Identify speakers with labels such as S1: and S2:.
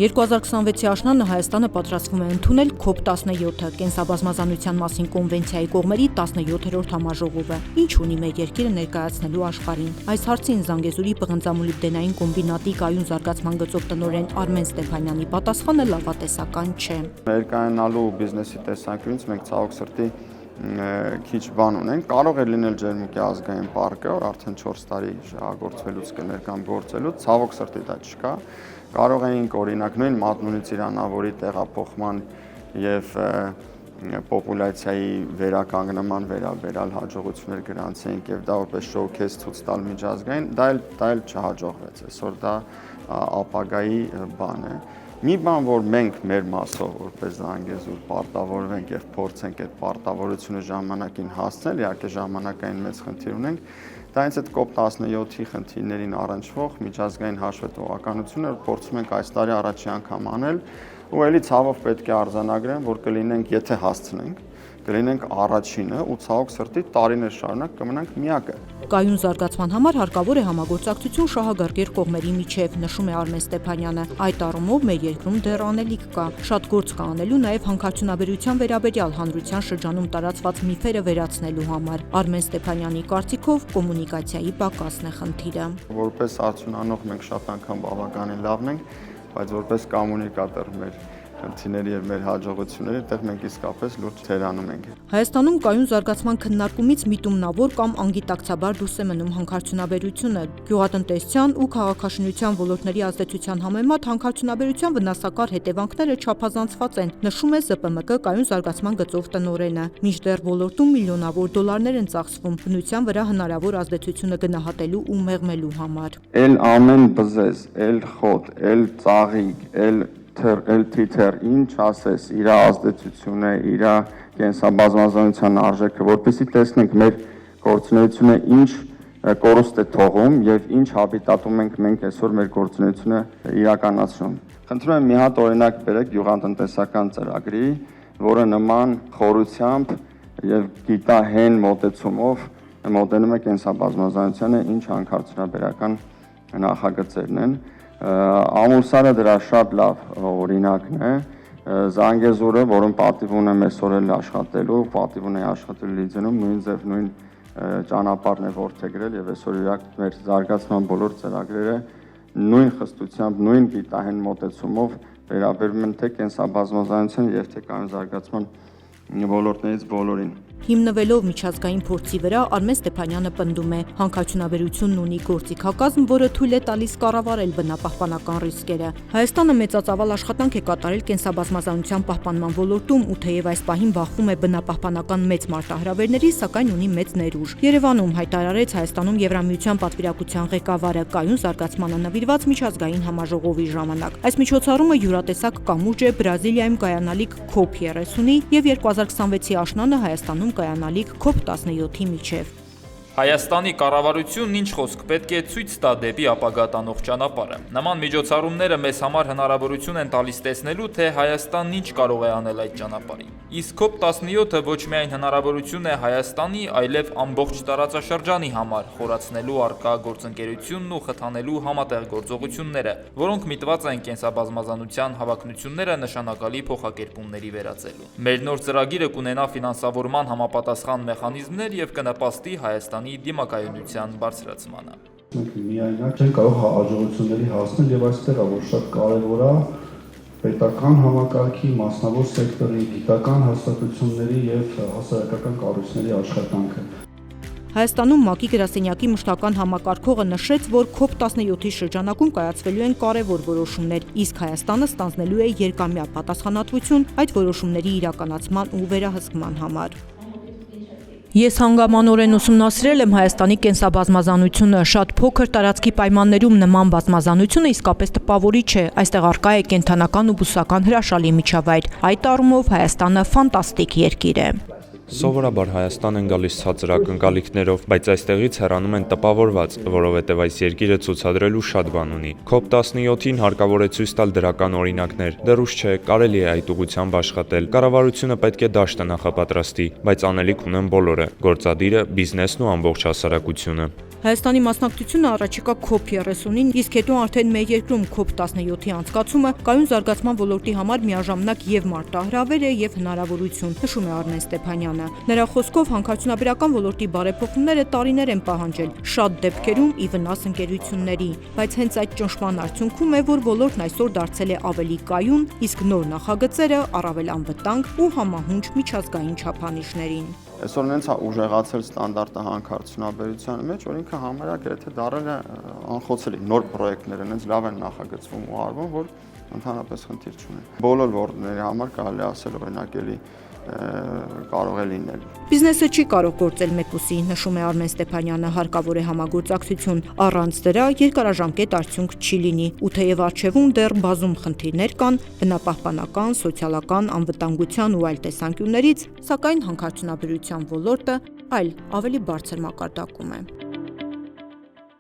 S1: 2026-ի աշնանը Հայաստանը պատրաստվում է ընդունել COP17-ը կենսաբազմազանության մասին կոնվենցիայի կողմերի 17-րդ համաժողովը, ինչ ունի մեր երկիրը ներկայացնելու աշխարհին։ Այս հարցին Զանգեզուրի պղնձամոլիբդենային կոմբինատի կայուն զարգացման գծով տնօրեն Արմեն Ստեփանյանի պատասխանը լավատեսական չէ։
S2: Ներկայանալու բիզնեսի տեսանկյունից մենք ցավոք սրտի քիչ բան ունենք, կարող է լինել Ջերմուկի ազգային պարկը, որ արդեն 4 տարի շահագործվելուց կներ կամ գործելուց, ցավոք սրտի դա չկա։ Կարող էինք օրինակ նույն մատնունի ծիրանավորի տեղափոխման եւ պոպուլյացիայի վերականգնման վերաբերալ հաջողություններ գրանցեինք եւ դա որպես շոուքեյս ցույց տալ միջազգային, դա էլ չհաջողվեց։ Այսօր դա ապագայի բան է։ Մի բան, որ մենք մեր մասով որպես Զանգեզուր պարտավորվենք եւ փորձենք այդ պարտավորությունը ժամանակին հասցնել, իհարկե ժամանակային մեծ խնդիր ունենք, դա հենց այդ COP17-ի խնդիրներին առնչվող միջազգային հաշվետվողականությունը փորձում ենք այս տարի առաջի անգամ անել ու ելի ցավով պետք է արձանագրեմ, որ կլինենք, եթե հասցնենք, կլինենք առաջինը ու ցավոք սրտի տարիներ շարունակ կմնանք միակը։
S1: Կայուն զարգացման համար հարկավոր է համագործակցություն շահագրգիռ կողմերի միջև, նշում է Արմեն Ստեփանյանը։ Այդ առումով մեր երկրում դեռ անելիք կա, շատ գործ կա անելու նաև հանքարդյունաբերության վերաբերյալ հանրության շրջանում տարածված միֆերը վերացնելու համար։ Արմեն Ստեփանյանի կարծիքով կոմունիկացիայի պակասն է խնդիրը։
S2: Որպես արդյունանող մենք շատ անգամ բավականին լավն ենք, բայց որպես կոմունիկատոր մեր խնդիրների եւ մեր հաջողությունների այդտեղ մենք իսկապես լուրջ թերանում ենք։
S1: Հայաստանում կայուն զարգացման քննարկումից միտումնավոր կամ անգիտակցաբար դուրս է մնում հանքարդյունաբերությունը։ Գյուղատնտեսության ու քաղաքաշինության ոլորտների ազդեցության համեմատ հանքարդյունաբերության վնասակար հետևանքները չափազանցված են, նշում է ԶՊՄԿ կայուն զարգացման գծով տնօրենը։ Մինչդեռ ոլորտում միլիոնավոր դոլարներ են ծախսվում բնության վրա հնարավոր ազդեցությունը գնահատելու ու մեղմելու համար։
S2: Էլ ամեն բզեզ, էլ խոտ, էլ ծաղիկ, էլ թիթեռ, ինչ ասես, իր ազդեցությունը, իր կենսաբազմազանության արժեքը, որպեսզի տեսնենք մեր գործունեությունը ինչ կորուստ է թողում եւ ինչ հաբիտատում ենք մենք այսօր մեր գործունեությունը իրականացնում։ Խնդրում եմ մի հատ օրինակ բերեք գյուղատնտեսական ծրագրի, որը նման խորությամբ եւ գիտահեն մոտեցումով մոտենում է կենսաբազմազանությանը, ինչ հանքարդյունաբերական նախագծերն են։ Ամուսարը դրա շատ լավ օրինակն է, Զանգեզուրը, որում պատիվ ունեմ այսօր էլ աշխատելու, պատիվ ունի աշխատելու Լիձենում, նույն ձև նույն ճանապարհն է որդեգրել եւ այսօր իրակ մեր զարգացման բոլոր ծրագրերը նույն խստությամբ, նույն գիտահեն մոտեցումով վերաբերում են թե կենսաբազմազանության եւ թե կայուն զարգացման ոլորտներից բոլորին։
S1: Հիմնվելով միջազգային փորձի վրա Արմեն Ստեփանյանը պնդում է, հանքարդյունաբերությունն ունի գործիքակազմ, որը թույլ է տալիս կառավարել բնապահպանական ռիսկերը։ Հայաստանը մեծածավալ աշխատանք է կատարել կենսաբազմազանության պահպանման ոլորտում ու թեև այս պահին բախվում է բնապահպանական մեծ մարտահրավերների, սակայն ունի մեծ ներուժ։ Երևանում հայտարարեց Հայաստանում Եվրամիության պատվիրակության ղեկավարը կայուն զարգացմանը նվիրված միջազգային համաժողովի ժամանակ։ Այս միջոցառումը յուրատեսակ կամուրջ է Բրազիլիայում կայանալիք COP30-ի եւ 2026-ի աշնանը Հայաստանում կայանալիք COP17-ի միջև։
S3: Հայաստանի կառավարությունն ինչ խոսք պետք է ցույց տա դեպի ապագա տանող ճանապարհը։ Նման միջոցառումները մեզ համար հնարավորություն են տալիս տեսնելու, թե Հայաստանն ինչ կարող է անել այդ ճանապարհին։ Իսկ COP17-ը ոչ միայն հնարավորություն է Հայաստանի, այլև ամբողջ տարածաշրջանի համար խորացնելու առկա գործընկերությունն ու խթանելու համատեղ գործողությունները, որոնք միտված են կենսաբազմազանության հավակնությունները նշանակալի փոխակերպումների վերածելու։ Մեր նոր ծրագիրը կունենա ֆինանսավորման համապատասխան մեխանիզմներ եւ կնպաստի Հայաստանի դիմակայունության բարձրացմանը։
S4: Մենք միայնակ չենք կարող հաջողությունների հասնել եւ այստեղ է որ շատ կարեւոր է պետական համակարգի, մասնավոր սեկտորի, գիտական հաստատությունների եւ հասարակական կառույցների աշխատանքը։
S1: Հայաստանում ՄԱԿ-ի գրասենյակի մշտական համակարգողը նշեց, որ COP17-ի շրջանակում կայացվելու են կարևոր որոշումներ, իսկ Հայաստանը ստանձնելու է երկամյա պատասխանատվություն այդ որոշումների իրականացման ու վերահսկման համար։ Ես հանգամանորեն ուսումնասիրել եմ Հայաստանի կենսաբազմազանությունը, շատ փոքր տարածքի պայմաններում նման բազմազանությունը իսկապես տպավորիչ է, այստեղ առկա է կենդանական ու բուսական հրաշալի միջավայր, այդ առումով Հայաստանը ֆանտաստիկ երկիր է։
S5: Սովորաբար Հայաստան են գալիս ցածր ակնկալիքներով, բայց այստեղից հեռանում են տպավորված, որովհետև այս երկիրը ցուցադրելու շատ բան ունի։ COP17-ին հարկավոր է ցույց տալ դրական օրինակներ, դեռ ուշ չէ, կարելի է այդ ուղղությամբ աշխատել։ Կառավարությունը պետք է դաշտը նախապատրաստի, բայց անելիք ունեն բոլորը՝ գործադիրը, բիզնեսն ու ամբողջ հասարակությունը։
S1: Հայաստանի մասնակցությունը առաջիկա COP30-ին, իսկ հետո արդեն մեր երկրում COP17-ի անցկացումը կայուն զարգացման ոլորտի համար միաժամանակ եւ մարտահրավեր է եւ հնարավորություն, նշում է Արմեն Ստեփանյանը։ Նրա խոսքով հանքարդյունաբերական ոլորտի բարեփոխումները տարիներ են պահանջել, շատ դեպքերում ի վնաս ընկերությունների, բայց հենց այդ ճնշման արդյունքում է, որ ոլորտն այսօր դարձել է ավելի կայուն, իսկ նոր նախագծերը առավել անվտանգ ու համահունչ միջազգային չափանիշներին։
S2: Այսօր նենց է ուժեղացել ստանդարտը հանքարդյունաբերության մեջ, որ ինքը համարյա գրեթե դառել է անխոցելի նոր պրոյեկտները նենց լավ են նախագծվում ու արվում, որ ընդհանրապես խնդիր չունեն։ Բոլոր ոլորտների համար կարելի ասել օրինակ էլի կարող է լինել։
S1: Բիզնեսը չի կարող գործել մեկուսի, նշում է Արմեն Ստեփանյանը, հարկավոր է համագործակցություն, առանց դրա երկարաժամկետ արդյունք չի լինի, ու թեև առջևում դեռ բազում խնդիրներ կան, բնապահպանական, սոցիալական, անվտանգության ու այլ տեսանկյուններից, սակայն հանքարդյունաբերության ոլորտը այլ ավելի բարձր մակարդակում է։